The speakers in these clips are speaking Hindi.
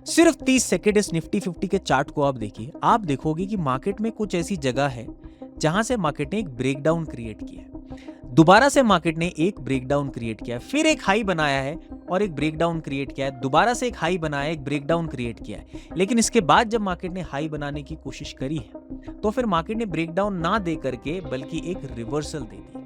सिर्फ 30 सेकेंड इस निफ्टी 50 के चार्ट को आप देखिए, आप देखोगे कि मार्केट में कुछ ऐसी जगह है जहां से मार्केट ने एक ब्रेकडाउन क्रिएट किया है। दोबारा से मार्केट ने एक ब्रेकडाउन क्रिएट किया है, फिर एक हाई बनाया है और एक ब्रेकडाउन क्रिएट किया है, दोबारा से एक हाई बनाया, एक ब्रेकडाउन क्रिएट किया है। लेकिन इसके बाद जब मार्केट ने हाई बनाने की कोशिश करी है तो फिर मार्केट ने ब्रेकडाउन ना दे करके बल्कि एक रिवर्सल दे दी।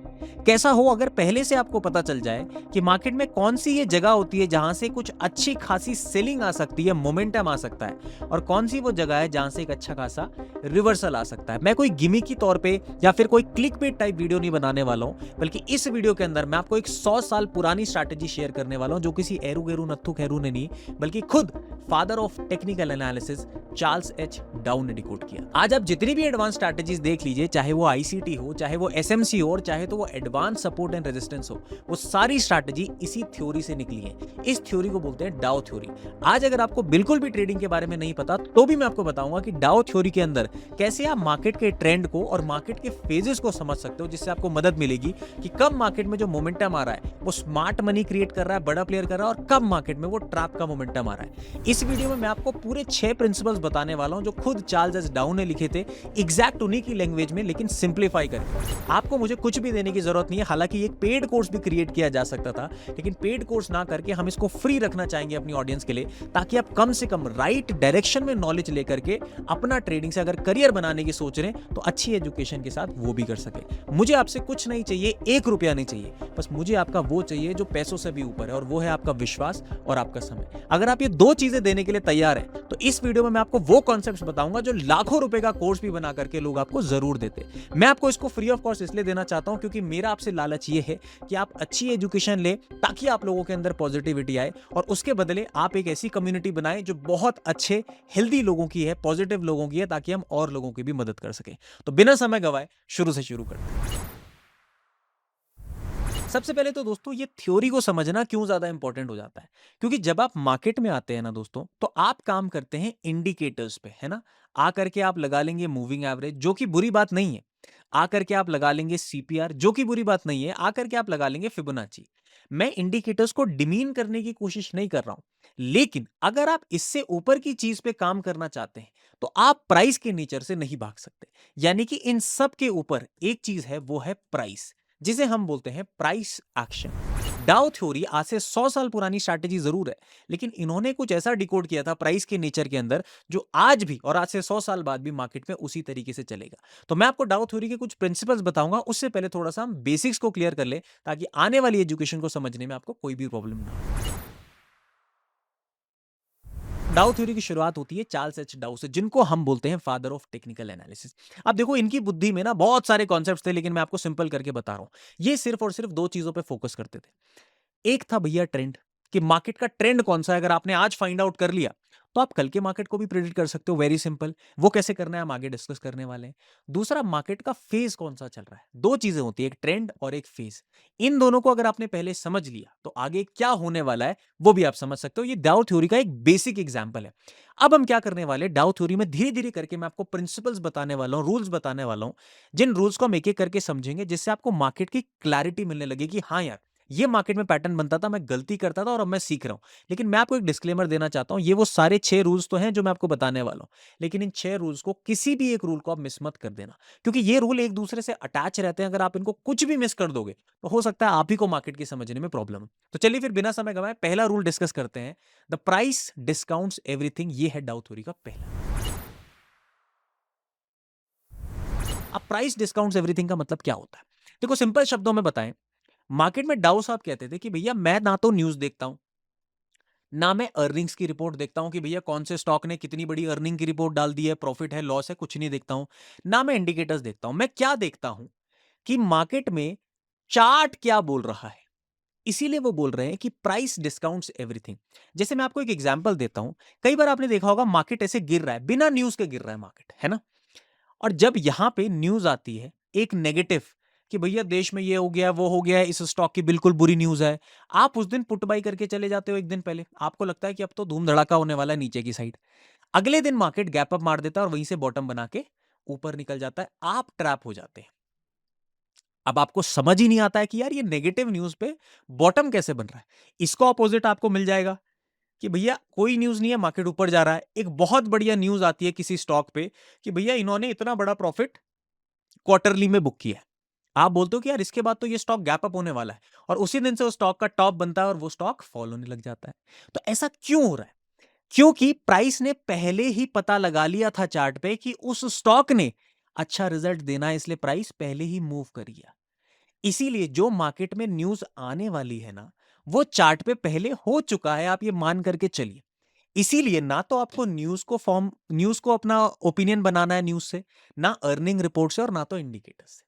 कैसा हो, अगर पहले से आपको पता चल जाए कि मार्केट में कौन सी ये जगह होती है जहां से कुछ अच्छी खासी सेलिंग आ सकती है, मोमेंटम आ सकता है, और कौन सी वो जगह है जहां से एक अच्छा खासा रिवर्सल आ सकता है। मैं कोई गिमिक की तौर पे या फिर कोई क्लिक बेट टाइप वीडियो नहीं बनाने वाला हूं, बल्कि इस वीडियो के अंदर मैं आपको एक 100 साल पुरानी स्ट्रैटेजी शेयर करने वाला हूं, जो किसी एरू गेरू नत्थु खैरू ने नहीं, बल्कि खुद father of technical analysis Charles H डाउ ने डिकोड किया। आज आप जितनी भी एडवांस स्ट्रैटेजीज देख लीजिए, चाहे वो आईसीटी हो, चाहे वो एसएमसी हो, और चाहे तो वो एडवांस सपोर्ट एंड रेजिस्टेंस हो, वो सारी स्ट्रैटेजी इसी थ्योरी से निकली है। इस थ्योरी को बोलते हैं डाउ थ्योरी। आज अगर आपको बिल्कुल भी ट्रेडिंग के बारे में नहीं पता तो भी मैं आपको बताऊंगा कि डाउ थ्योरी के अंदर कैसे आप मार्केट के ट्रेंड को और मार्केट के फेजेस को समझ सकते हो, जिससे आपको मदद मिलेगी कि कब मार्केट में जो मोमेंटम आ रहा है वो स्मार्ट मनी क्रिएट कर रहा है, बड़ा प्लेयर कर रहा है, और कब मार्केट में वो ट्रैप का मोमेंटम आ रहा है। इस वीडियो में मैं आपको पूरे 6 प्रिंसिपल्स बताने वाला हूं जो खुद चार्ल्स एच डाउ ने लिखे थे, एग्जैक्ट उन्हीं की लैंग्वेज में, लेकिन सिंप्लीफाई करके। आपको मुझे कुछ भी देने की जरूरत नहीं है। हालांकि एक पेड कोर्स भी क्रिएट किया जा सकता था, लेकिन पेड कोर्स ना करके हम इसको फ्री रखना चाहेंगे अपनी ऑडियंस के लिए, ताकि आप कम से कम राइट डायरेक्शन में नॉलेज लेकर के अपना ट्रेडिंग से अगर करियर बनाने की सोच रहे हैं तो अच्छी एजुकेशन के साथ वो भी कर सके। मुझे आपसे कुछ नहीं चाहिए, 1 रुपया नहीं चाहिए, बस मुझे आपका वो चाहिए जो पैसों से भी ऊपर है, और वो है आपका विश्वास और आपका समय। अगर आप ये 2 चीजें देने के लिए तैयार हैं तो इस वीडियो में मैं आपको वो कॉन्सेप्ट्स बताऊंगा जो लाखों रुपए का कोर्स भी बना करके लोग आपको जरूर देते। मैं आपको इसको फ्री ऑफ कॉस्ट इसलिए देना चाहता हूं क्योंकि मेरा आपसे लालच ये है कि आप अच्छी एजुकेशन ले, ताकि आप लोगों के अंदर पॉजिटिविटी आए, और उसके बदले आप एक ऐसी कम्युनिटी बनाएं जो बहुत अच्छे हेल्दी लोगों की है, पॉजिटिव लोगों की है, ताकि हम और लोगों की भी मदद कर सकें। तो बिना समय गवाए शुरू से शुरू करते हैं। सबसे पहले तो दोस्तों ये थ्योरी को समझना क्यों ज्यादा इंपॉर्टेंट हो जाता है, क्योंकि जब आप मार्केट में आते हैं ना दोस्तों, तो आप काम करते हैं इंडिकेटर्स पे, है ना। आकर के आप लगा लेंगे मूविंग एवरेज, जो कि बुरी बात नहीं है। आकर के आप लगा लेंगे सीपीआर, जो कि बुरी बात नहीं है। आकर के आप लगा लेंगे फिबोनाची। मैं इंडिकेटर्स को डिमीन करने की कोशिश नहीं कर रहा हूं, लेकिन अगर आप इससे ऊपर की चीज पे काम करना चाहते हैं तो आप प्राइस के नेचर से नहीं भाग सकते। यानी कि इन सब के ऊपर एक चीज है, वो है प्राइस, जिसे हम बोलते हैं प्राइस एक्शन। डाउ थ्योरी आज से 100 साल पुरानी स्ट्रैटेजी जरूर है, लेकिन इन्होंने कुछ ऐसा डिकोड किया था प्राइस के नेचर के अंदर, जो आज भी और आज से 100 साल बाद भी मार्केट में उसी तरीके से चलेगा। तो मैं आपको डाउ थ्योरी के कुछ प्रिंसिपल्स बताऊंगा, उससे पहले थोड़ा सा हम बेसिक्स को क्लियर कर ले, ताकि आने वाली एजुकेशन को समझने में आपको कोई भी प्रॉब्लम ना हो। डाउ थ्योरी की शुरुआत होती है चार्ल्स एच डाउ से, जिनको हम बोलते हैं फादर ऑफ टेक्निकल एनालिसिस। अब देखो, इनकी बुद्धि में ना बहुत सारे कॉन्सेप्ट्स थे, लेकिन मैं आपको सिंपल करके बता रहा हूं। ये सिर्फ और सिर्फ 2 चीजों पे फोकस करते थे। एक था भैया ट्रेंड, कि मार्केट का ट्रेंड कौन सा है। अगर आपने आज फाइंड आउट कर लिया तो आप कल के मार्केट को भी प्रेडिक्ट कर सकते हो। Very simple. वो कैसे करना है हम आगे डिस्कस करने वाले हैं। दूसरा, मार्केट का फेज कौन सा चल रहा है। 2 चीजें होती है, एक ट्रेंड और एक फेज। इन दोनों को अगर आपने पहले समझ लिया तो आगे क्या होने वाला है वो भी आप समझ सकते हो। ये डाउ थ्योरी का एक बेसिक एग्जांपल है। अब हम क्या करने वाले हैं, डाउ थ्योरी में धीरे धीरे करके मैं आपको प्रिंसिपल्स बताने वाला हूं, रूल्स बताने वाला हूं, जिन रूल्स को हम एक एक करके समझेंगे, जिससे आपको मार्केट की क्लैरिटी मिलने लगेगी। हाँ यार, ये मार्केट में पैटर्न बनता था, मैं गलती करता था और अब मैं सीख रहा हूं। लेकिन मैं आपको एक डिस्क्लेमर देना चाहता हूं, ये वो सारे 6 रूल्स तो हैं जो मैं आपको बताने वाला हूं, लेकिन इन 6 रूल्स को, किसी भी एक रूल को आप मिस मत कर देना, क्योंकि ये रूल एक दूसरे से अटैच रहते हैं। अगर आप इनको कुछ भी मिस कर दोगे तो हो सकता है आप ही को मार्केट की समझने में प्रॉब्लम हो। तो चलिए फिर बिना समय गवाए पहला रूल डिस्कस करते हैं। The price discounts everything. ये है डाउ थ्योरी का पहला। अब प्राइस डिस्काउंट्स एवरीथिंग का मतलब क्या होता है, देखो सिंपल शब्दों में बताएं। मार्केट में डाउ साहब कहते थे कि भैया मैं ना तो न्यूज देखता हूं, ना मैं अर्निंग्स की रिपोर्ट देखता हूं कि भैया कौन से स्टॉक ने कितनी बड़ी अर्निंग की रिपोर्ट डाल दी है, प्रॉफिट है, लॉस है, कुछ नहीं देखता हूं। ना मैं इंडिकेटर्स देखता हूं। मैं क्या देखता हूं कि मार्केट में चार्ट क्या बोल रहा है। इसीलिए वो बोल रहे हैं कि प्राइस डिस्काउंट्स एवरीथिंग। जैसे मैं आपको एक एग्जांपल देता हूं। कई बार आपने देखा होगा मार्केट ऐसे गिर रहा है, बिना न्यूज के गिर रहा है मार्केट, है ना। और जब यहां पे न्यूज आती है एक नेगेटिव, कि भैया देश में ये हो गया, वो हो गया है, इस स्टॉक की बिल्कुल बुरी न्यूज है, आप उस दिन पुट बाई करके चले जाते हो। एक दिन पहले आपको लगता है कि अब तो धूम धड़ाका होने वाला है नीचे की साइड। अगले दिन मार्केट गैप अप मार देता है और वहीं से बॉटम बना के ऊपर निकल जाता है। आप ट्रैप हो जाते हैं। अब आपको समझ ही नहीं आता है कि यार ये नेगेटिव न्यूज पे बॉटम कैसे बन रहा है। इसको अपोजिट आपको मिल जाएगा कि भैया कोई न्यूज नहीं है, मार्केट ऊपर जा रहा है, एक बहुत बढ़िया न्यूज आती है किसी स्टॉक पे कि भैया इन्होंने इतना बड़ा प्रॉफिट क्वार्टरली में बुक किया है। आप बोलते हो कि यार इसके बाद तो ये स्टॉक गैप अप होने वाला है, और उसी दिन से उस स्टॉक का टॉप बनता है और वो स्टॉक फॉल होने लग जाता है। तो ऐसा क्यों हो रहा है? क्योंकि प्राइस ने पहले ही पता लगा लिया था चार्ट पे कि उस स्टॉक ने अच्छा रिजल्ट देना है, इसलिए प्राइस पहले ही मूव कर गया। इसीलिए जो मार्केट में न्यूज आने वाली है ना, वो चार्ट पे पहले हो चुका है, आप ये मान करके चलिए। इसीलिए ना तो आपको न्यूज को अपना ओपिनियन बनाना है न्यूज से, ना अर्निंग रिपोर्ट से, और ना तो इंडिकेटर्स से।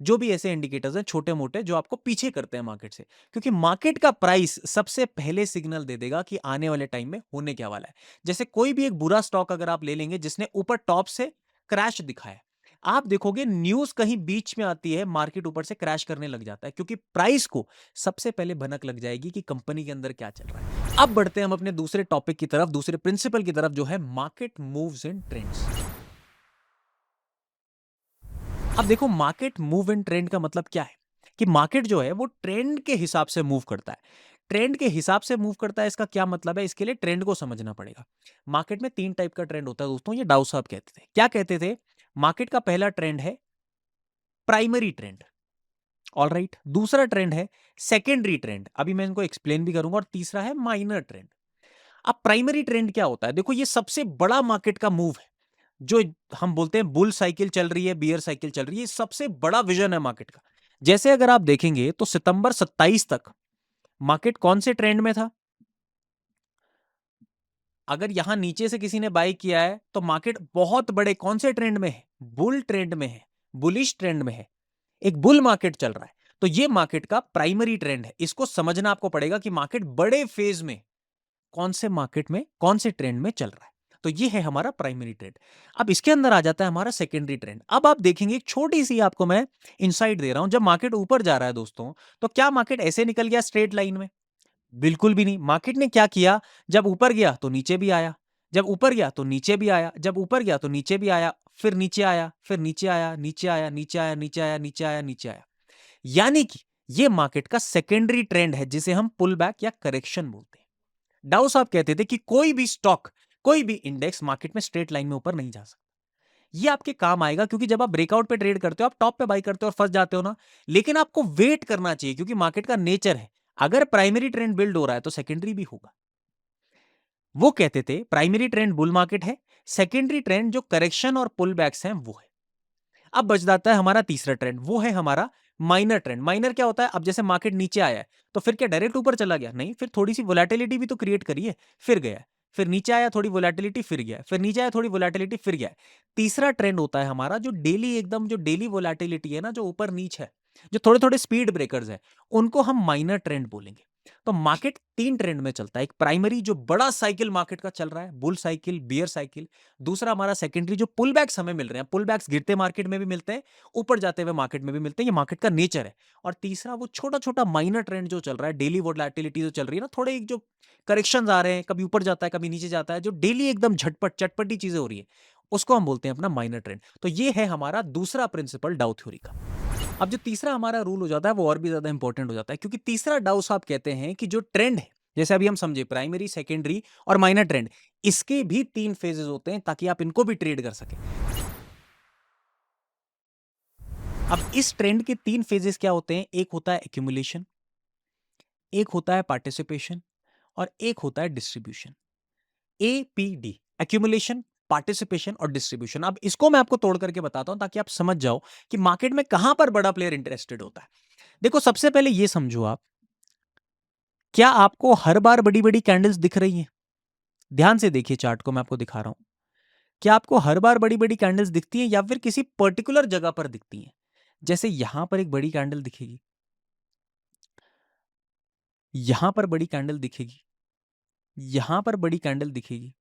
जो भी ऐसे इंडिकेटर्स हैं छोटे मोटे जो आपको पीछे करते हैं मार्केट से, क्योंकि मार्केट का प्राइस सबसे पहले सिग्नल दे देगा कि आने वाले टाइम में होने क्या वाला है। जैसे कोई भी एक बुरा स्टॉक अगर आप ले लेंगे जिसने ऊपर टॉप से क्रैश दिखाया, आप देखोगे न्यूज कहीं बीच में आती है, मार्केट ऊपर से क्रैश करने लग जाता है, क्योंकि प्राइस को सबसे पहले भनक लग जाएगी कि कंपनी के अंदर क्या चल रहा है। अब बढ़ते हैं हम अपने दूसरे टॉपिक की तरफ, दूसरे प्रिंसिपल की तरफ, जो है मार्केट मूव्स एंड ट्रेंड्स। अब देखो, मार्केट मूव एंड ट्रेंड का मतलब क्या है कि मार्केट जो है वो ट्रेंड के हिसाब से मूव करता है। ट्रेंड के हिसाब से मूव करता है, इसका क्या मतलब है? इसके लिए ट्रेंड को समझना पड़ेगा। मार्केट में 3 टाइप का ट्रेंड होता है दोस्तों, ये डाउ साहब कहते थे। क्या कहते थे? मार्केट का पहला ट्रेंड है प्राइमरी ट्रेंड, ऑल राइट। दूसरा ट्रेंड है सेकेंडरी ट्रेंड, अभी मैं इनको एक्सप्लेन भी करूंगा, और तीसरा है माइनर ट्रेंड। अब प्राइमरी ट्रेंड क्या होता है? देखो, ये सबसे बड़ा मार्केट का मूव है। जो हम बोलते हैं बुल साइकिल चल रही है, बियर साइकिल चल रही है, ये सबसे बड़ा विजन है मार्केट का। जैसे अगर आप देखेंगे तो सितंबर 27 तक मार्केट कौन से ट्रेंड में था? अगर यहां नीचे से किसी ने बाय किया है तो मार्केट बहुत बड़े कौन से ट्रेंड में है? बुल ट्रेंड में है, बुलिश ट्रेंड में है, एक बुल मार्केट चल रहा है। तो ये मार्केट का प्राइमरी ट्रेंड है। इसको समझना आपको पड़ेगा कि मार्केट बड़े फेज में कौन से मार्केट में कौन से ट्रेंड में चल रहा है। तो ये है हमारा प्राइमरी ट्रेंड। अब इसके अंदर आ जाता है हमारा सेकेंडरी ट्रेंड। अब आप देखेंगे, एक छोटी सी आपको मैं इंसाइट दे रहा हूं, जब मार्केट ऊपर जा रहा है दोस्तों, तो क्या मार्केट ऐसे निकल गया स्ट्रेट लाइन में? बिल्कुल भी नहीं। मार्केट ने क्या किया? जब ऊपर गया तो नीचे भी आया, जब ऊपर गया तो नीचे भी आया, जब ऊपर गया तो नीचे भी आया, फिर नीचे आया, फिर नीचे आया, नीचे आया, नीचे आया, नीचे आया, नीचे आया, नीचे आया। यानी कि ये मार्केट का सेकेंडरी ट्रेंड है, जिसे हम पुल बैक या करेक्शन बोलते हैं। डाउ साहब कहते थे कि कोई भी स्टॉक, कोई भी इंडेक्स मार्केट में स्ट्रेट लाइन में ऊपर नहीं जा सकता। ये आपके काम आएगा, क्योंकि जब आप ब्रेकआउट पे ट्रेड करते हो, आप टॉप पे बाई करते हो और फंस जाते हो ना। लेकिन आपको वेट करना चाहिए, क्योंकि मार्केट का नेचर है, अगर प्राइमरी ट्रेंड बिल्ड हो रहा है तो सेकेंडरी भी होगा। वो कहते थे प्राइमरी ट्रेंड बुल मार्केट है, सेकेंडरी ट्रेंड जो करेक्शन और पुल बैक्स हैं वो है। अब बच जाता है हमारा तीसरा ट्रेंड, वो है हमारा माइनर ट्रेंड। माइनर क्या होता है? अब जैसे मार्केट नीचे आया है तो फिर क्या डायरेक्ट ऊपर चला गया? नहीं, फिर थोड़ी सी वोलेटिलिटी भी तो क्रिएट करी है, फिर गया, फिर नीचे आया, थोड़ी वोलेटिलिटी, फिर गया, फिर नीचे आया, थोड़ी वोलेटिलिटी, फिर गया। तीसरा ट्रेंड होता है हमारा जो डेली, एकदम जो डेली वोलेटिलिटी है ना, जो ऊपर नीचे है, जो थोड़े थोड़े स्पीड ब्रेकर्स है, उनको हम माइनर ट्रेंड बोलेंगे। तो मार्केट 3 ट्रेंड में चलता है। एक प्राइमरी जो बड़ा साइकिल मार्केट का चल रहा है, बुल साइकिल, बियर साइकिल। दूसरा हमारा सेकेंडरी जो पुल बैक्स हमें मिल रहे हैं, पुल बैक्स गिरते मार्केट में भी मिलते हैं, ऊपर जाते हुए मार्केट में भी मिलते हैं, ये मार्केट का नेचर है। और तीसरा वो छोटा छोटा माइनर ट्रेंड जो चल रहा है, डेली वोलेटिलिटी जो चल रही है ना, थोड़े एक जो करेक्शन आ रहे हैं, कभी ऊपर जाता है कभी नीचे जाता है, जो डेली एकदम झटपट चटपटी चीजें हो रही है, उसको हम बोलते हैं अपना माइनर ट्रेंड। तो ये है हमारा दूसरा प्रिंसिपल डाउ थ्योरी का। अब जो तीसरा हमारा रूल हो जाता है वो और भी ज्यादा इंपॉर्टेंट हो जाता है, क्योंकि तीसरा डाउ साहब कहते हैं कि जो ट्रेंड है, जैसे अभी हम समझे प्राइमरी, सेकेंडरी और माइनर ट्रेंड, इसके भी 3 फेजेस होते हैं, ताकि आप इनको भी ट्रेड कर सकें। अब इस ट्रेंड के 3 फेजेस क्या होते हैं? एक होता है एक्यूमुलेशन, एक होता है पार्टिसिपेशन, और एक होता है डिस्ट्रीब्यूशन। एपीडी, एक्यूमुलेशन, पार्टिसिपेशन और डिस्ट्रीब्यूशन। अब इसको मैं आपको तोड़ करके बताता हूं, ताकि आप समझ जाओ कि मार्केट में कहां पर बड़ा प्लेयर इंटरेस्टेड होता है। देखो, सबसे पहले ये समझो आप, क्या आपको हर बार बड़ी बड़ी कैंडल्स दिख रही हैं? ध्यान से देखिए चार्ट को, मैं आपको दिखा रहा हूं। क्या आपको हर बार बड़ी बड़ी कैंडल्स दिखती हैं, या फिर किसी पर्टिकुलर जगह पर दिखती हैं? जैसे यहां पर एक बड़ी कैंडल दिखेगी, यहां पर बड़ी कैंडल दिखेगी, यहां पर बड़ी कैंडल दिखेगी,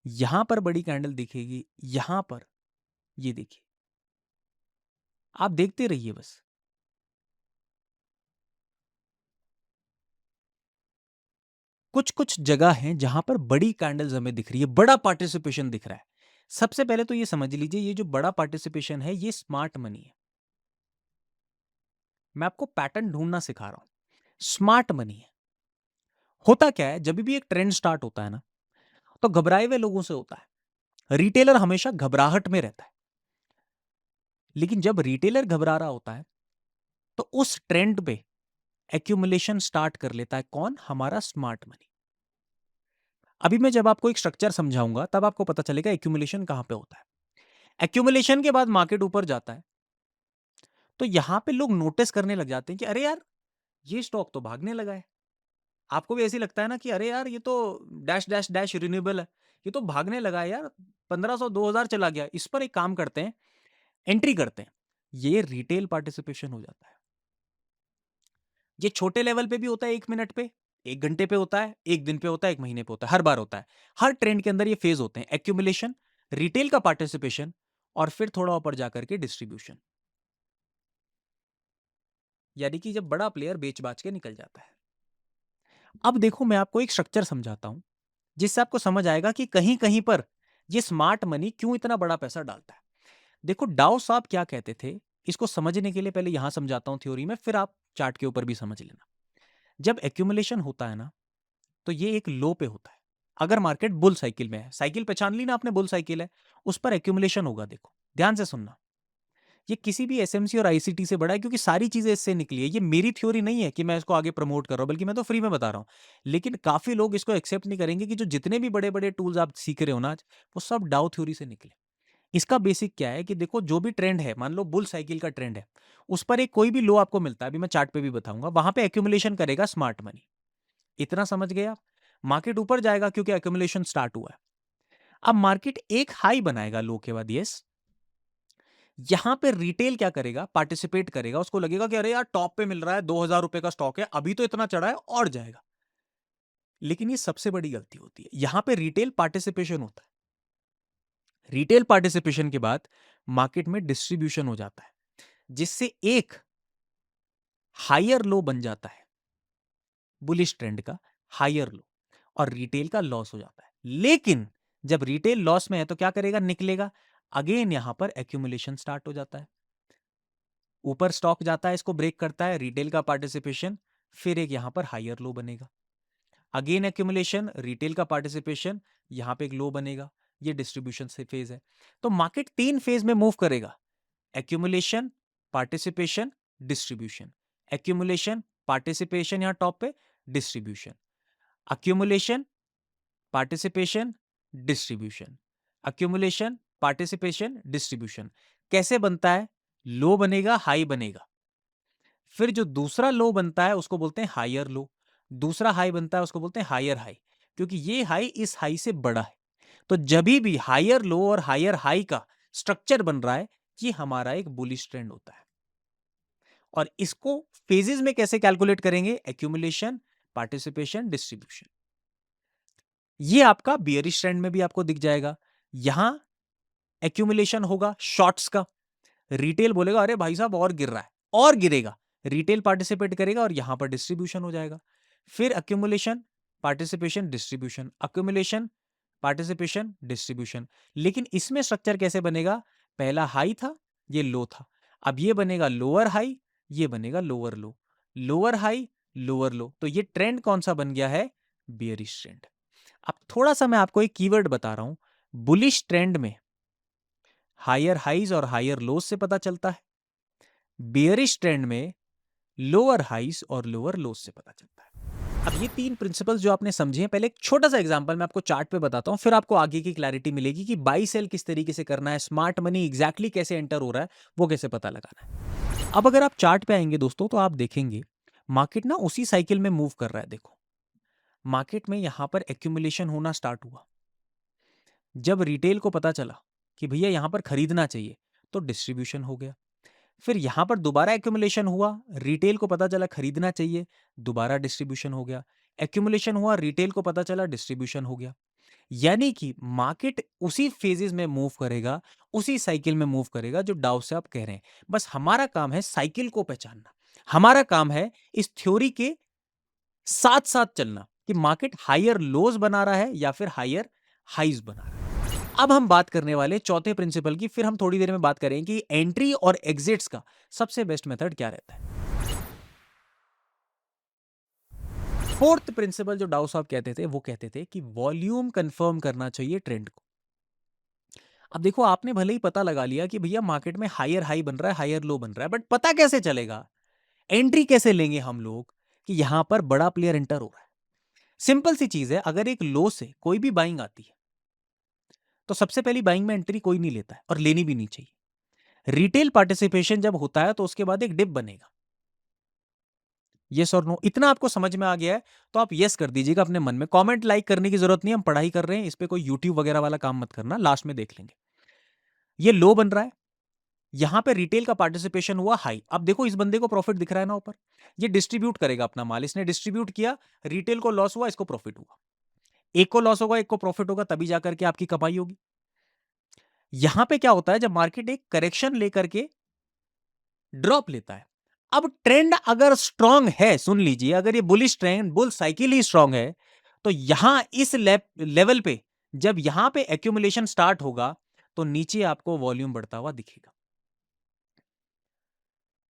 यहां पर बड़ी कैंडल दिखेगी, यहां पर, ये देखिए। आप देखते रहिए बस। कुछ कुछ जगह हैं जहां पर बड़ी कैंडल्स हमें दिख रही है, बड़ा पार्टिसिपेशन दिख रहा है। सबसे पहले तो ये समझ लीजिए, ये जो बड़ा पार्टिसिपेशन है ये स्मार्ट मनी है। मैं आपको पैटर्न ढूंढना सिखा रहा हूं। स्मार्ट मनी है। होता क्या है, जब भी एक ट्रेंड स्टार्ट होता है ना, तो घबराए हुए लोगों से होता है। रिटेलर हमेशा घबराहट में रहता है। लेकिन जब रिटेलर घबरा रहा होता है, तो उस ट्रेंड पे एक्यूमुलेशन स्टार्ट कर लेता है कौन? हमारा स्मार्ट मनी। अभी मैं जब आपको एक स्ट्रक्चर समझाऊंगा तब आपको पता चलेगा एक्यूमुलेशन कहां पे होता है। एक्यूमुलेशन के बाद मार्केट ऊपर जाता है, तो यहां पे लोग नोटिस करने लग जाते हैं कि अरे यार, ये स्टॉक तो भागने लगा है। आपको भी ऐसे ही लगता है ना कि अरे यार, ये तो डैश डैश डैश रिन्यूएबल है, ये तो भागने लगा है यार, 1500 2000 चला गया, इस पर एक काम करते हैं, एंट्री करते हैं। ये रिटेल पार्टिसिपेशन हो जाता है। ये छोटे लेवल पे भी होता है, 1 मिनट पे, 1 घंटे पे होता है, 1 दिन पे होता है, 1 महीने पे होता है, हर बार होता है। हर ट्रेंड के अंदर ये फेज होते हैं, एक्यूमुलेशन, रिटेल का पार्टिसिपेशन, और फिर थोड़ा ऊपर जाकर के डिस्ट्रीब्यूशन। यानी कि जब बड़ा प्लेयर बेच बाच के निकल जाता है। अब देखो, मैं आपको एक स्ट्रक्चर समझाता हूं जिससे आपको समझ आएगा कि कहीं कहीं पर ये स्मार्ट मनी क्यों इतना बड़ा पैसा डालता है। देखो, डाउ साहब क्या कहते थे, इसको समझने के लिए पहले यहां समझाता हूं थ्योरी में, फिर आप चार्ट के ऊपर भी समझ लेना। जब एक्यूमुलेशन होता है ना, तो ये एक लो पे होता है। अगर मार्केट बुल साइकिल में है, साइकिल पहचान ली ना आपने, बुल साइकिल है, उस पर एक्यूमुलेशन होगा। देखो ध्यान से सुनना, ये किसी भी एसएमसी और आईसीटी से बड़ा है, क्योंकि सारी चीजें इससे निकली है। ये मेरी थ्योरी नहीं है कि मैं इसको आगे प्रमोट कर रहा हूं, बल्कि मैं तो फ्री में बता रहा हूं। लेकिन काफी लोग इसको एक्सेप्ट नहीं करेंगे कि जो जितने भी बड़े बड़े टूल्स आप सीख रहे हो ना आज, वो सब डाउ थ्योरी से निकले। इसका बेसिक क्या है कि देखो, जो भी ट्रेंड है, मान लो बुल साइकिल का ट्रेंड है, उस पर एक कोई भी लो आपको मिलता है, अभी मैं चार्ट पे भी बताऊंगा, वहां पे एक्यूमुलेशन करेगा स्मार्ट मनी। इतना समझ गए आप? मार्केट ऊपर जाएगा क्योंकि एक्यूमुलेशन स्टार्ट हुआ है। अब मार्केट एक हाई बनाएगा लो के बाद, यस। यहां पे रिटेल क्या करेगा? पार्टिसिपेट करेगा। उसको लगेगा कि अरे यार, टॉप पे मिल रहा है, 2000 रुपए का स्टॉक है, अभी तो इतना चढ़ा है और जाएगा। लेकिन ये सबसे बड़ी गलती होती है। यहां पे रिटेल पार्टिसिपेशन होता है। रिटेल पार्टिसिपेशन के बाद मार्केट में डिस्ट्रीब्यूशन हो जाता है, जिससे एक हायर लो बन जाता है, बुलिश ट्रेंड का हायर लो, और रिटेल का लॉस हो जाता है। लेकिन जब रिटेल लॉस में है तो क्या करेगा? निकलेगा। अगेन यहां पर एक्यूमुलेशन स्टार्ट हो जाता है, ऊपर स्टॉक जाता है, इसको ब्रेक करता है, रिटेल का पार्टिसिपेशन, फिर एक यहां पर हायर लो बनेगा। अगेन एक्यूमुलेशन, रिटेल का पार्टिसिपेशन, यहां पे एक लो बनेगा। ये डिस्ट्रीब्यूशन से फेज है। तो मार्केट 3 फेज में मूव करेगा: accumulation, participation, distribution. Accumulation, participation यहां टॉप पे, distribution, accumulation, participation, distribution, accumulation, participation, distribution. कैसे बनता है? लो बनेगा, हाई बनेगा, फिर जो दूसरा लो बनता है उसको बोलते हैं हायर लो, दूसरा हाई बनता है उसको बोलते हैं हायर हाई, क्योंकि ये हाई इस हाई से बड़ा है। तो जब भी हायर लो और हायर हाई का स्ट्रक्चर बन रहा है, ये हमारा एक बुलिश ट्रेंड होता है। और इसको फेजेस में कैसे कैलकुलेट करेंगे? Accumulation, participation, distribution. ये आपका बियरिश ट्रेंड में भी आपको दिख जाएगा। यहां एक्यूमुलेशन होगा शॉर्ट्स का, रिटेल बोलेगा अरे भाई साहब और गिर रहा है, और गिरेगा, रिटेल पार्टिसिपेट करेगा और यहां पर डिस्ट्रीब्यूशन हो जाएगा। फिर accumulation, participation, distribution, accumulation, participation, distribution. लेकिन इसमें स्ट्रक्चर कैसे बनेगा? पहला हाई था, ये लो था, अब ये बनेगा लोअर हाई, ये बनेगा लोअर लो, लोअर हाई, लोअर लो। तो ये ट्रेंड कौन सा बन गया है? Bearish trend. अब थोड़ा सा मैं आपको एक कीवर्ड बता रहा हूं। बुलिश ट्रेंड में हायर हाइज और हायर लोज से पता चलता है, बियरिश ट्रेंड में लोअर हाइज और लोअर लोज से पता चलता है। अब ये 3 प्रिंसिपल्स जो आपने समझे हैं, पहले एक छोटा सा एग्जांपल मैं आपको चार्ट पे बताता हूं, फिर आपको आगे की क्लैरिटी मिलेगी कि बाई सेल किस तरीके से करना है, स्मार्ट मनी एग्जैक्टली कैसे एंटर हो रहा है, वो कैसे पता लगाना है। अब अगर आप चार्ट पे आएंगे दोस्तों, तो आप देखेंगे मार्केट ना उसी साइकिल में मूव कर रहा है। देखो, मार्केट में यहां पर एक्यूमुलेशन होना स्टार्ट हुआ, जब रिटेल को पता चला कि भैया यहां पर खरीदना चाहिए, तो डिस्ट्रीब्यूशन हो गया। फिर यहां पर दोबारा एक्यूमुलेशन हुआ, रिटेल को पता चला खरीदना चाहिए, दोबारा डिस्ट्रीब्यूशन हो गया। एक्यूमुलेशन हुआ, रिटेल को पता चला, डिस्ट्रीब्यूशन हो गया। यानी कि मार्केट उसी फेजेस में मूव करेगा, उसी साइकिल में मूव करेगा जो डाउ से आप कह रहे हैं। बस हमारा काम है साइकिल को पहचानना, हमारा काम है इस थ्योरी के साथ साथ चलना कि मार्केट हायर लोज बना रहा है या फिर हायर हाइज बना रहा है। अब हम बात करने वाले चौथे प्रिंसिपल की, फिर हम थोड़ी देर में बात करेंगे कि एंट्री और एग्जिट्स का सबसे बेस्ट मेथड क्या रहता है। फोर्थ प्रिंसिपल जो डाउ साहब कहते थे वो कहते थे कि वॉल्यूम कंफर्म करना चाहिए ट्रेंड को। अब देखो आपने भले ही पता लगा लिया कि भैया मार्केट में हायर हाई बन रहा है, हायर लो बन रहा है, बट पता कैसे चलेगा, एंट्री कैसे लेंगे हम लोग कि यहां पर बड़ा प्लेयर एंटर हो रहा है। सिंपल सी चीज है, अगर एक लो से कोई भी बाइंग आती है तो सबसे पहली बाइंग में एंट्री कोई नहीं लेता है और लेनी भी नहीं चाहिए। रिटेल पार्टिसिपेशन जब होता है तो उसके बाद एक डिप बनेगा। यस और नो, इतना आपको समझ में आ गया है तो आप यस कर दीजिएगा अपने मन में। कमेंट लाइक करने की जरूरत नहीं, हम पढ़ाई कर रहे हैं, इस पे कोई यूट्यूब वगैरह वाला काम मत करना, लास्ट में देख लेंगे। ये लो बन रहा है, यहां पे रिटेल का पार्टिसिपेशन हुआ हाई। अब देखो इस बंदे को प्रॉफिट दिख रहा है ना ऊपर, ये डिस्ट्रीब्यूट करेगा अपना माल, इसने डिस्ट्रीब्यूट किया, रिटेल को लॉस हुआ, इसको प्रॉफिट हुआ। एक को लॉस होगा, एक को प्रॉफिट होगा, तभी जाकर के आपकी कमाई होगी। यहां पे क्या होता है, जब मार्केट एक करेक्शन लेकर के ड्रॉप लेता है, अब ट्रेंड अगर स्ट्रांग है, सुन लीजिए, अगर ये बुलिश ट्रेंड, बुल साइकिल ही स्ट्रांग है, तो यहां इस लेवल पे जब यहां पे एक्यूमुलेशन स्टार्ट होगा तो नीचे आपको वॉल्यूम बढ़ता हुआ दिखेगा।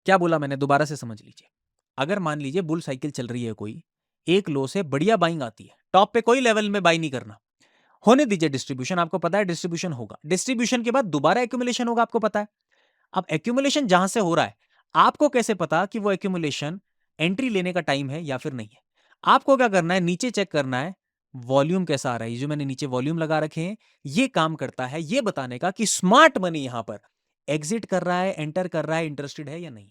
क्या बोला मैंने, दोबारा से समझ लीजिए। अगर मान लीजिए बुल साइकिल चल रही है, कोई एक लो से बढ़िया बाइंग आती है, टॉप पे कोई लेवल में बाई नहीं करना, होने दीजिए डिस्ट्रीब्यूशन, आपको पता है डिस्ट्रीब्यूशन होगा, डिस्ट्रीब्यूशन के बाद दोबारा एक्यूमुलेशन होगा, आपको पता है। अब एक्यूमुलेशन जहां से हो रहा है, आपको कैसे पता कि वो एक्यूमुलेशन एंट्री लेने का टाइम है या फिर नहीं है? आपको क्या करना है, नीचे चेक करना है वॉल्यूम कैसा आ रहा है। जो मैंने नीचे वॉल्यूम लगा रखे हैं, ये काम करता है ये बताने का कि स्मार्ट मनी यहां पर एग्जिट कर रहा है, एंटर कर रहा है, इंटरेस्टेड है या नहीं।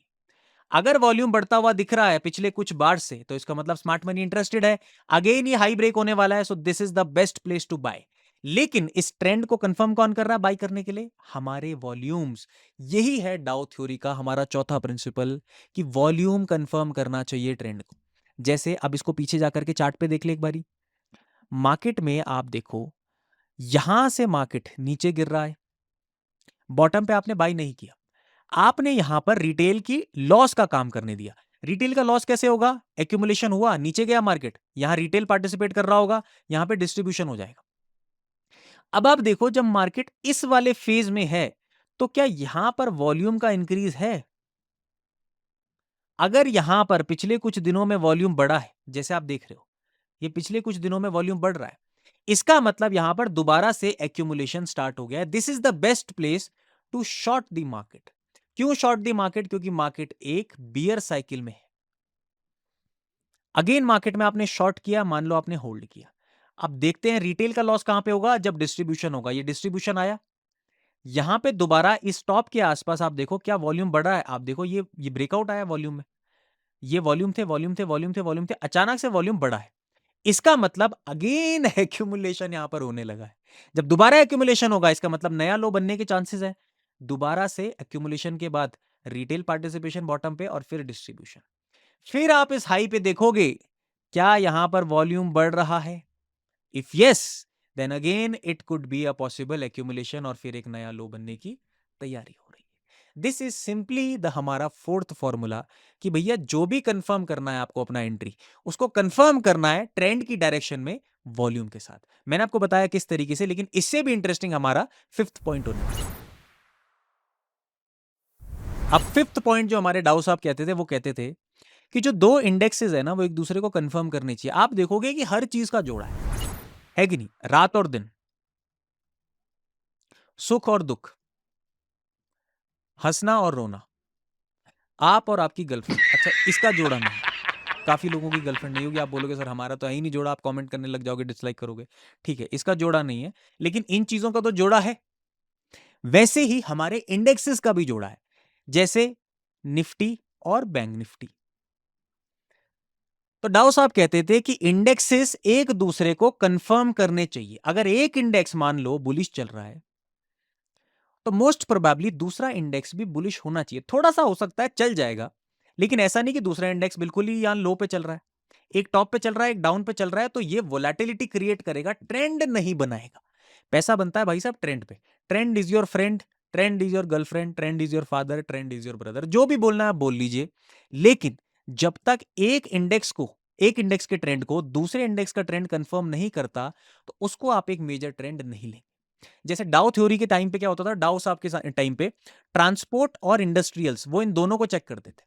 अगर वॉल्यूम बढ़ता हुआ दिख रहा है पिछले कुछ बार से, तो इसका मतलब स्मार्ट मनी इंटरेस्टेड है। अगेन ये हाई ब्रेक होने वाला है, so this is the best place to buy. लेकिन इस ट्रेंड को कंफर्म कौन कर रहा है बाय करने के लिए? हमारे वॉल्यूम्स। यही है डाउ थ्योरी का हमारा चौथा प्रिंसिपल, कि वॉल्यूम कंफर्म करना चाहिए ट्रेंड को। जैसे अब इसको पीछे जाकर के चार्ट पे देख ले एक बारी। मार्केट में आप देखो, यहां से मार्केट नीचे गिर रहा है, बॉटम पे आपने बाय नहीं किया, आपने यहां पर रिटेल की लॉस का काम करने दिया। रिटेल का लॉस कैसे होगा? एक्यूमुलेशन हुआ, नीचे गया मार्केट, यहां रिटेल पार्टिसिपेट कर रहा होगा, यहां पे डिस्ट्रीब्यूशन हो जाएगा। अब आप देखो, जब मार्केट इस वाले फेज में है, तो क्या यहां पर वॉल्यूम का इंक्रीज है? अगर यहां पर पिछले कुछ दिनों में वॉल्यूम बढ़ा है, जैसे आप देख रहे हो, ये पिछले कुछ दिनों में वॉल्यूम बढ़ रहा है, इसका मतलब यहां पर दोबारा से एक्यूमुलेशन स्टार्ट हो गया है। This is the best place to short the market. क्यों शॉर्ट द मार्केट? क्योंकि मार्केट एक बियर साइकिल में है। अगेन मार्केट में आपने शॉर्ट किया, मान लो आपने होल्ड किया, अब देखते हैं रिटेल का लॉस कहां पे होगा, जब डिस्ट्रीब्यूशन होगा। ये डिस्ट्रीब्यूशन आया, यहां पे दोबारा इस टॉप के आसपास आप देखो क्या वॉल्यूम बढ़ रहा है। आप देखो ये ब्रेकआउट आया वॉल्यूम में, ये वॉल्यूम थे, वॉल्यूम थे, वॉल्यूम थे, वॉल्यूम थे, अचानक से वॉल्यूम बढ़ा है। इसका मतलब अगेन एक्यूमुलेशन यहां पर होने लगा है। जब दोबारा एक्यूमुलेशन होगा, इसका मतलब नया लो बनने के चांसेस है। दोबारा से एक्यूमुलेशन के बाद रिटेल पार्टिसिपेशन बॉटम पे और फिर डिस्ट्रीब्यूशन, फिर आप इस हाई पे देखोगे क्या यहां पर वॉल्यूम बढ़ रहा है? If yes, then again it could be a possible accumulation और फिर एक नया लो बनने की तैयारी हो रही है। दिस इज सिंपली द हमारा फोर्थ फॉर्मूला, कि भैया जो भी कंफर्म करना है आपको अपना एंट्री, उसको कंफर्म करना है ट्रेंड की डायरेक्शन में वॉल्यूम के साथ। मैंने आपको बताया किस तरीके से, लेकिन इससे भी इंटरेस्टिंग हमारा फिफ्थ पॉइंट होने वाला है। अब फिफ्थ पॉइंट जो हमारे डाउ साहब कहते थे, वो कहते थे कि जो दो इंडेक्सेस है ना, वो एक दूसरे को कंफर्म करनी चाहिए। आप देखोगे कि हर चीज का जोड़ा है कि नहीं? रात और दिन, सुख और दुख, हंसना और रोना, आप और आपकी गर्लफ्रेंड। अच्छा, इसका जोड़ा नहीं है। काफी लोगों की गर्लफ्रेंड नहीं होगी, आप बोलोगे सर हमारा तो है ही नहीं जोड़ा, आप कमेंट करने लग जाओगे, डिसलाइक करोगे। ठीक है, इसका जोड़ा नहीं है, लेकिन इन चीजों का तो जोड़ा है। वैसे ही हमारे इंडेक्सेस का भी जोड़ा है, जैसे निफ्टी और बैंक निफ्टी। तो डाउ साहब कहते थे कि इंडेक्सेस एक दूसरे को कंफर्म करने चाहिए। अगर एक इंडेक्स मान लो बुलिश चल रहा है, तो मोस्ट प्रोबेबली दूसरा इंडेक्स भी बुलिश होना चाहिए। थोड़ा सा हो सकता है चल जाएगा, लेकिन ऐसा नहीं कि दूसरा इंडेक्स बिल्कुल ही यहां लो पे चल रहा है, एक टॉप पे चल रहा है, एक डाउन पे चल रहा है, तो ये वोलेटिलिटी क्रिएट करेगा, ट्रेंड नहीं बनाएगा। पैसा बनता है भाई साहब ट्रेंड पे। Trend is your friend, trend is your girlfriend, trend is your father, trend is your brother, जो भी बोलना है आप बोल लीजिए। लेकिन जब तक एक इंडेक्स के ट्रेंड को दूसरे इंडेक्स का ट्रेंड कंफर्म नहीं करता, तो उसको आप एक मेजर ट्रेंड नहीं लेंगे। जैसे डाउ थ्योरी के टाइम पे क्या होता था, डाउ साहब के टाइम पे ट्रांसपोर्ट और इंडस्ट्रियल्स, वो इन दोनों को चेक करते थे।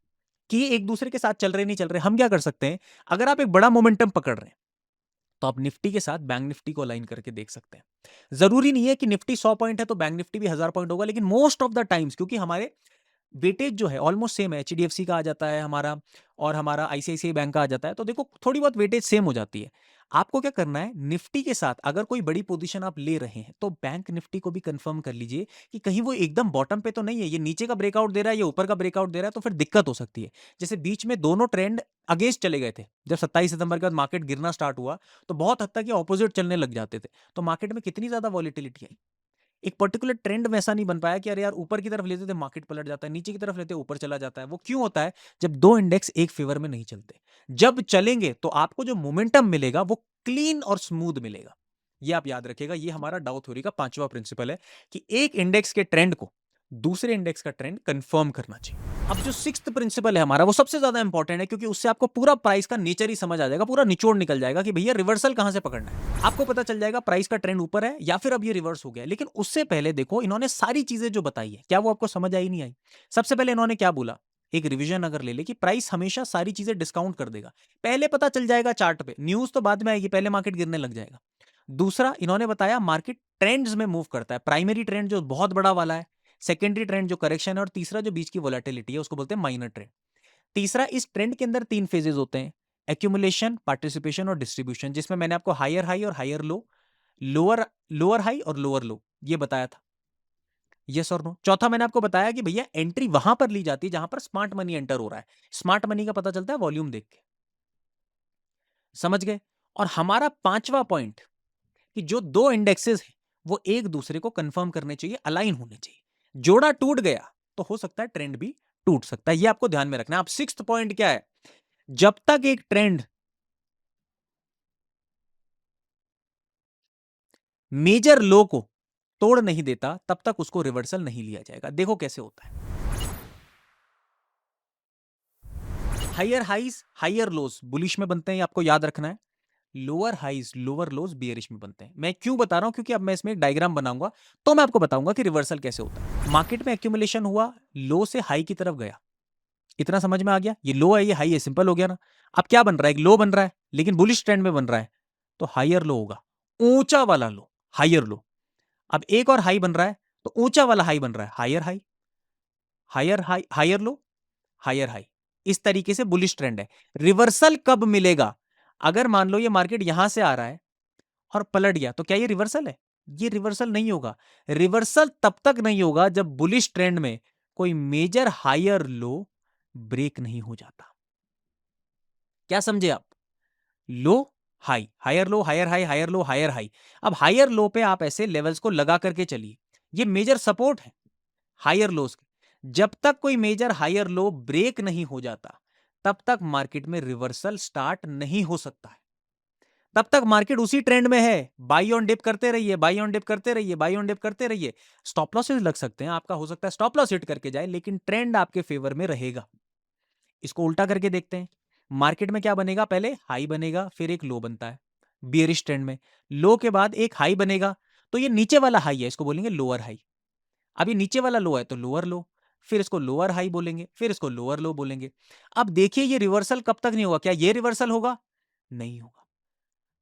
कि ये एक दूसरे के साथ चल रहे नहीं चल रहे, हम क्या कर सकते हैं, अगर आप एक बड़ा मोमेंटम पकड़ रहे हैं तो आप निफ्टी के साथ बैंक निफ्टी को अलाइन करके देख सकते हैं। जरूरी नहीं है कि निफ्टी 100 पॉइंट है तो बैंक निफ्टी भी 1000 पॉइंट होगा, लेकिन मोस्ट ऑफ द टाइम्स क्योंकि हमारे वेटेज जो है ऑलमोस्ट सेम है, एचडीएफसी का आ जाता है हमारा और हमारा आईसीआईसीआई बैंक का आ जाता है, तो देखो थोड़ी बहुत वेटेज सेम हो जाती है। आपको क्या करना है, निफ्टी के साथ अगर कोई बड़ी पोजीशन आप ले रहे हैं तो बैंक निफ्टी को भी कंफर्म कर लीजिए कि कहीं वो एकदम बॉटम पे तो नहीं है, ये नीचे का ब्रेकआउट दे रहा है, ये ऊपर का ब्रेकआउट दे रहा है, तो फिर दिक्कत हो सकती है। जैसे बीच में दोनों ट्रेंड अगेंस्ट चले गए थे, जब 27 सितंबर के बाद मार्केट गिरना स्टार्ट हुआ तो बहुत हद तक ये ऑपोजिट चलने लग जाते थे, तो मार्केट में कितनी ज्यादा वॉलिटिलिटी आई। एक पर्टिकुलर ट्रेंड वैसा नहीं बन पाया कि अरे यार ऊपर की तरफ लेते थे मार्केट पलट जाता है, नीचे की तरफ लेते ऊपर चला जाता है। वो क्यों होता है, जब दो इंडेक्स एक फेवर में नहीं चलते। जब चलेंगे तो आपको जो मोमेंटम मिलेगा वो क्लीन और स्मूथ मिलेगा। ये आप याद रखिएगा, ये हमारा डाउ थ्योरी का 5वां प्रिंसिपल है कि एक इंडेक्स के ट्रेंड को दूसरे इंडेक्स का ट्रेंड कंफर्म करना चाहिए। अब जो 6th प्रिंसिपल है हमारा, वो सबसे ज्यादा इंपॉर्टेंट है क्योंकि उससे आपको पूरा प्राइस का नेचर ही समझ आ जाएगा, पूरा निचोड़ निकल जाएगा कि भैया रिवर्सल कहां से पकड़ना है। आपको पता चल जाएगा प्राइस का ट्रेंड ऊपर है या फिर अब ये रिवर्स हो गया। लेकिन उससे पहले देखो इन्होंने सारी चीजें जो बताई है, क्या वो आपको समझ आई नहीं आई। सबसे पहले इन्होंने क्या बोला, एक रिवीजन अगर ले ले कि प्राइस हमेशा सारी चीजें डिस्काउंट कर देगा। पहले पता चल जाएगा चार्ट पे, न्यूज तो बाद में आएगी, पहले मार्केट गिरने लग जाएगा। दूसरा इन्होंने बताया मार्केट ट्रेंड्स में मूव करता है, प्राइमरी ट्रेंड जो बहुत बड़ा वाला है, सेकेंडरी ट्रेंड जो करेक्शन है, और तीसरा जो बीच की वोलेटिलिटी है उसको बोलते हैं माइनर ट्रेंड। तीसरा, इस ट्रेंड के अंदर 3 फेजेस होते हैं, एक्यूमुलेशन, पार्टिसिपेशन और डिस्ट्रीब्यूशन, जिसमें मैंने आपको हायर हाई और higher low, lower lower high और लोअर लो ये बताया था। यस और नो। चौथा मैंने आपको बताया कि भैया एंट्री वहां पर ली जाती है जहां पर स्मार्ट मनी एंटर हो रहा है। स्मार्ट मनी का पता चलता है वॉल्यूम देख के। समझ गए। और हमारा 5वां पॉइंट कि जो दो इंडेक्सेस हैं वो एक दूसरे को कंफर्म करने चाहिए, अलाइन होने चाहिए। जोड़ा टूट गया तो हो सकता है ट्रेंड भी टूट सकता है, ये आपको ध्यान में रखना है। अब 6th पॉइंट क्या है, जब तक एक ट्रेंड मेजर लो को तोड़ नहीं देता तब तक उसको रिवर्सल नहीं लिया जाएगा। देखो कैसे होता है, higher highs higher lows bullish में बनते हैं, ये आपको याद रखना है। Lower highs lower lows bearish में बनते हैं। मैं क्यों बता रहा हूं, क्योंकि अब मैं इसमें एक डायग्राम बनाऊंगा तो मैं आपको बताऊंगा कि रिवर्सल कैसे होता है। मार्केट में एक्यूमुलेशन हुआ, लो से हाई की तरफ गया, इतना समझ में आ गया। ये लो है ये हाई है, सिंपल हो गया ना। अब क्या बन रहा है, एक लो बन रहा है लेकिन बुलिश ट्रेंड में बन रहा है, तो हायर लो होगा, ऊंचा वाला लो, हायर लो। अब एक और हाई बन रहा है तो ऊंचा वाला हाई बन रहा है, higher high, higher high, higher low, higher high. इस तरीके से बुलिश ट्रेंड है। रिवर्सल कब मिलेगा, अगर मान लो ये मार्केट यहां से आ रहा है और पलट गया तो क्या ये रिवर्सल है, ये रिवर्सल नहीं होगा। रिवर्सल तब तक नहीं होगा जब बुलिश ट्रेंड में कोई मेजर हायर लो ब्रेक नहीं हो जाता। क्या समझे आप, low high, higher low, higher high, higher low, higher high. अब हायर लो पे आप ऐसे लेवल्स को लगा करके चलिए, ये मेजर सपोर्ट है हायर लोस के। जब तक कोई मेजर हायर लो ब्रेक नहीं हो जाता तब तक मार्केट में रिवर्सल स्टार्ट नहीं हो सकता है। तब तक मार्केट उसी ट्रेंड में है, बाई ऑन डिप करते रहिए, बाई ऑन डिप करते रहिए, बाई ऑन डिप करते रहिए। स्टॉप लॉसेस लग सकते हैं, आपका हो सकता है स्टॉप लॉस हिट करके जाए, लेकिन ट्रेंड आपके फेवर में रहेगा। इसको उल्टा करके देखते हैं, मार्केट में क्या बनेगा, पहले हाई बनेगा फिर एक लो बनता है बियरिश ट्रेंड में, लो के बाद एक हाई बनेगा, तो ये नीचे वाला हाई है, इसको बोलेंगे लोअर हाई। अब ये नीचे वाला लो है तो लोअर लो, फिर इसको लोअर हाई बोलेंगे, फिर इसको लोअर लो बोलेंगे। अब देखिए ये रिवर्सल कब तक नहीं होगा, क्या ये रिवर्सल होगा, नहीं होगा,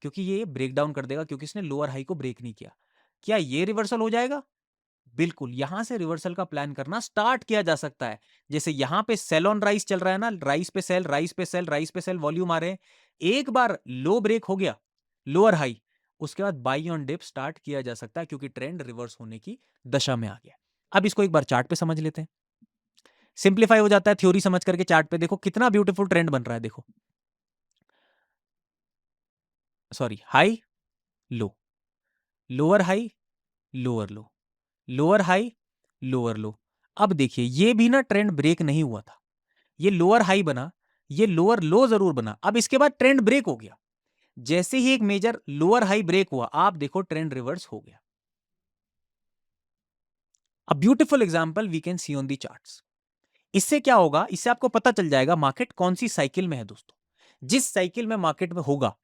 क्योंकि ये ब्रेक डाउन कर देगा, क्योंकि इसने लोअर हाई को ब्रेक नहीं किया। क्या ये रिवर्सल हो जाएगा, बिल्कुल। यहां से रिवर्सल का प्लान करना स्टार्ट किया जा सकता है। जैसे यहां पे सेल ऑन राइस चल रहा है ना, राइस पे सेल, राइस पे सेल, राइस पे सेल, वॉल्यूम आ रहे हैं। एक बार लो ब्रेक हो गया लोअर हाई, उसके बाद बाई ऑन डिप स्टार्ट किया जा सकता है, क्योंकि ट्रेंड रिवर्स होने की दशा में आ गया। अब इसको एक बार चार्ट पे समझ लेते हैं, सिंप्लीफाई हो जाता है थ्योरी समझ करके। चार्ट पे देखो कितना ब्यूटीफुल ट्रेंड बन रहा है, देखो, sorry, high low, lower high, lower लो, लोअर हाई, लोअर लो। अब देखिए ये भी ना ट्रेंड ब्रेक नहीं हुआ था, ये लोअर हाई बना, ये लोअर लो जरूर बना। अब इसके बाद ट्रेंड ब्रेक हो गया, जैसे ही एक मेजर लोअर हाई ब्रेक हुआ, आप देखो ट्रेंड रिवर्स हो गया। A beautiful example we can see on the charts. इससे क्या होगा, इससे आपको पता चल जाएगा मार्केट कौन सी साइकिल में है दोस्तों। जिस साइकिल में मार्केट में होगा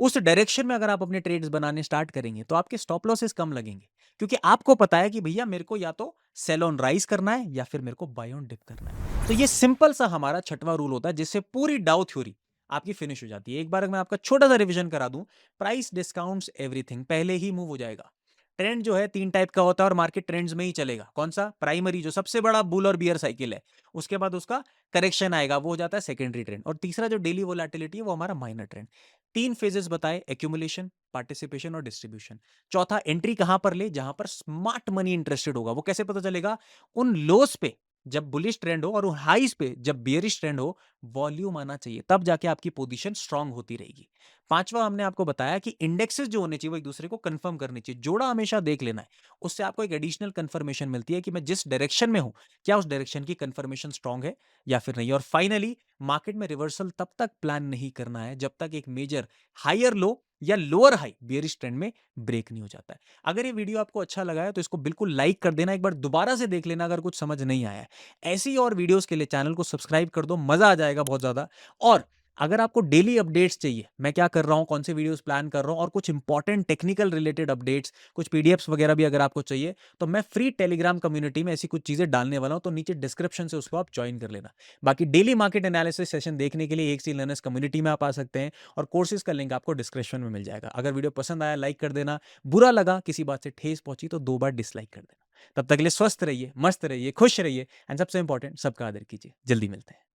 उस डायरेक्शन में अगर आप अपने ट्रेड्स बनाने स्टार्ट करेंगे तो आपके स्टॉप लॉसेस कम लगेंगे, क्योंकि आपको पता है कि भैया मेरे को या तो सेल ऑन राइज करना है या फिर मेरे को बाय ऑन डिप करना है। तो ये सिंपल सा हमारा छठवां रूल होता है, जिससे पूरी डाउ थ्योरी आपकी फिनिश हो जाती है। एक बार मैं आपका छोटा सा रिवीजन करा दूं, प्राइस डिस्काउंट्स एवरीथिंग पहले ही मूव हो जाएगा। ट्रेंड जो है 3 टाइप का होता है और मार्केट ट्रेंड्स में ही चलेगा। कौन सा? प्राइमरी, जो सबसे बड़ा बुल और बियर साइकिल है, उसके बाद उसका करेक्शन आएगा, वो हो जाता है सेकेंडरी ट्रेंड, और तीसरा जो डेली वोलेटिलिटी है वो हमारा माइनर ट्रेंड। 3 फेजेस बताए, एक्यूमुलेशन, पार्टिसिपेशन और डिस्ट्रीब्यूशन। चौथा, एंट्री कहां पर ले? जहां पर स्मार्ट मनी इंटरेस्टेड होगा। वो कैसे पता चलेगा? उन लोस पे जब बुलिश ट्रेंड हो और उन हाईज पे जब बियरिश ट्रेंड हो, वॉल्यूम आना चाहिए, तब जाके आपकी पोजीशन स्ट्रांग होती रहेगी। पांचवा हमने आपको बताया कि इंडेक्सेस जो होने चाहिए वो एक दूसरे को कंफर्म करनी चाहिए, जोड़ा हमेशा देख लेना है। उससे आपको एक एडिशनल कंफर्मेशन मिलती है कि मैं जिस डायरेक्शन में हूं, क्या उस डायरेक्शन की कंफर्मेशन स्ट्रांग है या फिर नहीं। और फाइनली, मार्केट में रिवर्सल तब तक प्लान नहीं करना है जब तक एक मेजर हायर लो या लोअर हाई बियरिश ट्रेंड में ब्रेक नहीं हो जाता है। अगर ये वीडियो आपको अच्छा लगा है तो इसको बिल्कुल लाइक कर देना, एक बार दोबारा से देख लेना अगर कुछ समझ नहीं आया है। ऐसी और वीडियोस के लिए चैनल को सब्सक्राइब कर दो, मजा आ जाएगा बहुत ज्यादा। और अगर आपको डेली अपडेट्स चाहिए, मैं क्या कर रहा हूं, कौन से वीडियोस प्लान कर रहा हूं, और कुछ इंपॉर्टेंट टेक्निकल रिलेटेड अपडेट्स, कुछ पीडीएफ्स वगैरह भी अगर आपको चाहिए, तो मैं फ्री टेलीग्राम कम्युनिटी में ऐसी कुछ चीजें डालने वाला हूं, तो नीचे डिस्क्रिप्शन से उसको आप ज्वाइन कर लेना। बाकी डेली मार्केट एनालिसिस सेशन देखने के लिए एक सी लर्नर्स कम्युनिटी में आप आ सकते हैं, और कोर्सेज का लिंक आपको डिस्क्रिप्शन में मिल जाएगा। अगर वीडियो पसंद आया लाइक कर देना, बुरा लगा, किसी बात से ठेस पहुंची तो 2 बार डिसलाइक कर देना। तब तक के लिए स्वस्थ रहिए, मस्त रहिए, खुश रहिए, एंड सबसे इंपॉर्टेंट, सबका आदर कीजिए। जल्दी मिलते हैं।